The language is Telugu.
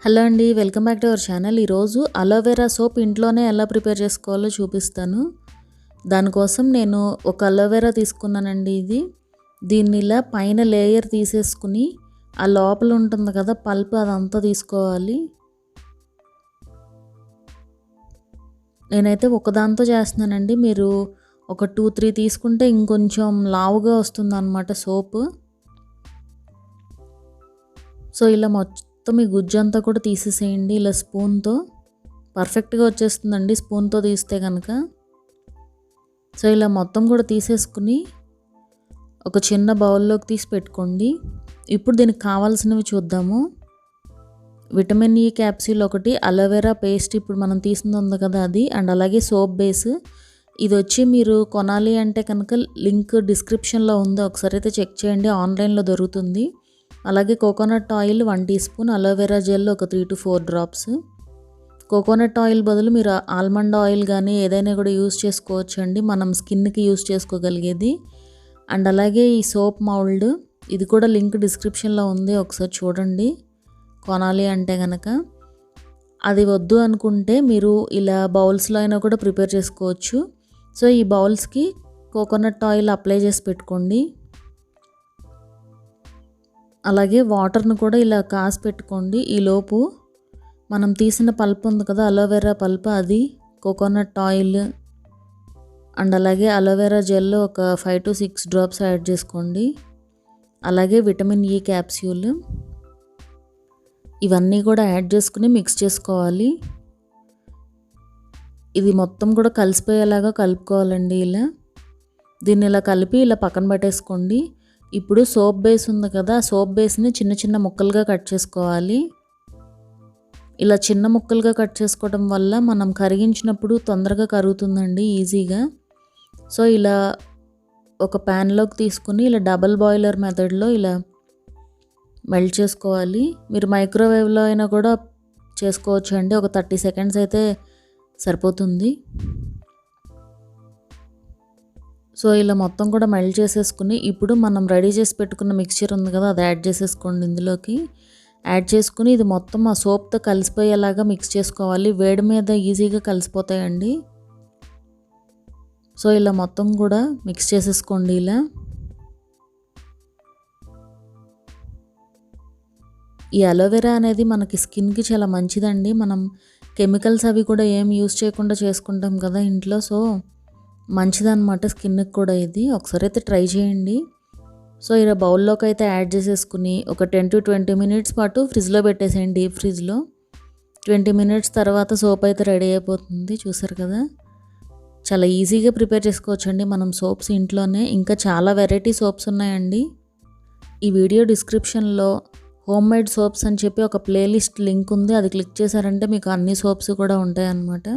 హలో అండి, welcome back to our channel. ఈరోజు అలోవెరా సోప్ ఇంట్లోనే ఎలా ప్రిపేర్ చేసుకోవాలో చూపిస్తాను. దానికోసం నేను ఒక అలోవెరా తీసుకున్నానండి. దీన్ని ఇలా పైన లేయర్ తీసేసుకుని ఆ లోపల ఉంటుంది కదా పల్ప్, అదంతా తీసుకోవాలి. నేనైతే ఒకదాంతో చేస్తున్నానండి. మీరు ఒక 2-3 తీసుకుంటే ఇంకొంచెం లావుగా వస్తుంది అన్నమాట సోపు. సో ఇలా మొత్తం ఈ గుజ్జంతా కూడా తీసేసేయండి ఇలా స్పూన్తో. పర్ఫెక్ట్గా వచ్చేస్తుందండి స్పూన్తో తీస్తే కనుక. సో ఇలా మొత్తం కూడా తీసేసుకుని ఒక చిన్న బౌల్లోకి తీసి పెట్టుకోండి. ఇప్పుడు దీనికి కావాల్సినవి చూద్దాము. విటమిన్ ఈ క్యాప్సూల్ ఒకటి, అలోవెరా పేస్ట్ ఇప్పుడు మనం తీసింది ఉంది కదా అది, అండ్ అలాగే సోప్ బేస్. ఇది వచ్చి మీరు కొనాలి అంటే కనుక లింక్ డిస్క్రిప్షన్లో ఉంది, ఒకసారి అయితే చెక్ చేయండి, ఆన్లైన్లో దొరుకుతుంది. అలాగే coconut oil 1 teaspoon, aloe vera gel ఒక 3 to 4 డ్రాప్స్. కోకోనట్ ఆయిల్ బదులు మీరు ఆల్మండ్ ఆయిల్ కానీ ఏదైనా కూడా యూస్ చేసుకోవచ్చు అండి, మనం స్కిన్కి యూస్ చేసుకోగలిగేది. అండ్ అలాగే ఈ సోప్ మౌల్డ్, ఇది కూడా లింక్ డిస్క్రిప్షన్లో ఉంది, ఒకసారి చూడండి కొనాలి అంటే కనుక. అది వద్దు అనుకుంటే మీరు ఇలా బౌల్స్లో అయినా కూడా ప్రిపేర్ చేసుకోవచ్చు. సో ఈ బౌల్స్కి కోకోనట్ ఆయిల్ అప్లై చేసి పెట్టుకోండి. అలాగే వాటర్ను కూడా ఇలా కాసి పెట్టుకోండి. ఈలోపు మనం తీసిన పల్ప్ ఉంది కదా అలోవెరా పల్ప్, అది, కోకోనట్ ఆయిల్ అండ్ అలాగే అలోవెరా జెల్ ఒక 5 to 6 డ్రాప్స్ యాడ్ చేసుకోండి. అలాగే విటమిన్ ఈ క్యాప్సూల్, ఇవన్నీ కూడా యాడ్ చేసుకుని మిక్స్ చేసుకోవాలి. ఇది మొత్తం కూడా కలిసిపోయేలాగా కలుపుకోవాలండి. దీన్ని ఇలా కలిపి ఇలా పక్కన పెట్టేసుకోండి. ఇప్పుడు సోప్ బేస్ ఉంది కదా, సోప్ బేస్ని చిన్న చిన్న ముక్కలుగా కట్ చేసుకోవాలి. ఇలా చిన్న ముక్కలుగా కట్ చేసుకోవడం వల్ల మనం కరిగించినప్పుడు తొందరగా కరుగుతుందండి, ఈజీగా. సో ఇలా ఒక ప్యాన్లోకి తీసుకుని ఇలా డబల్ బాయిలర్ మెథడ్లో ఇలా మెల్ట్ చేసుకోవాలి. మీరు మైక్రోవేవ్లో అయినా కూడా చేసుకోవచ్చు అండి, ఒక 30 seconds అయితే సరిపోతుంది. సో ఇలా మొత్తం కూడా మెల్ట్ చేసేసుకుని ఇప్పుడు మనం రెడీ చేసి పెట్టుకున్న మిక్చర్ ఉంది కదా, అది యాడ్ చేసేసుకోండి. ఇందులోకి యాడ్ చేసుకుని ఇది మొత్తం ఆ సోప్తో కలిసిపోయేలాగా మిక్స్ చేసుకోవాలి. వేడి మీద ఈజీగా కలిసిపోతాయండి. సో ఇలా మొత్తం కూడా మిక్స్ చేసేసుకోండి. ఈ అలోవెరా అనేది మనకి స్కిన్కి చాలా మంచిదండి. మనం కెమికల్స్ అవి కూడా ఏం యూస్ చేయకుండా చేసుకుంటాం కదా ఇంట్లో. సో మంచిదన్నమాట స్కిన్కి కూడా ఇది. ఒకసారి అయితే ట్రై చేయండి. సో ఇలా బౌల్లోకి అయితే యాడ్ చేసేసుకుని ఒక 10 to 20 minutes పాటు ఫ్రిడ్జ్లో పెట్టేసేయండి, డీప్ ఫ్రిడ్జ్లో. 20 minutes తర్వాత సోప్ అయితే రెడీ అయిపోతుంది. చూసారు కదా, చాలా ఈజీగా ప్రిపేర్ చేసుకోవచ్చు అండి మనం సోప్స్ ఇంట్లోనే. ఇంకా చాలా వెరైటీ సోప్స్ ఉన్నాయండి. ఈ వీడియో డిస్క్రిప్షన్లో హోమ్ మేడ్ సోప్స్ అని చెప్పి ఒక ప్లేలిస్ట్ లింక్ ఉంది, అది క్లిక్ చేశారంటే మీకు అన్ని సోప్స్ కూడా ఉంటాయి అన్నమాట.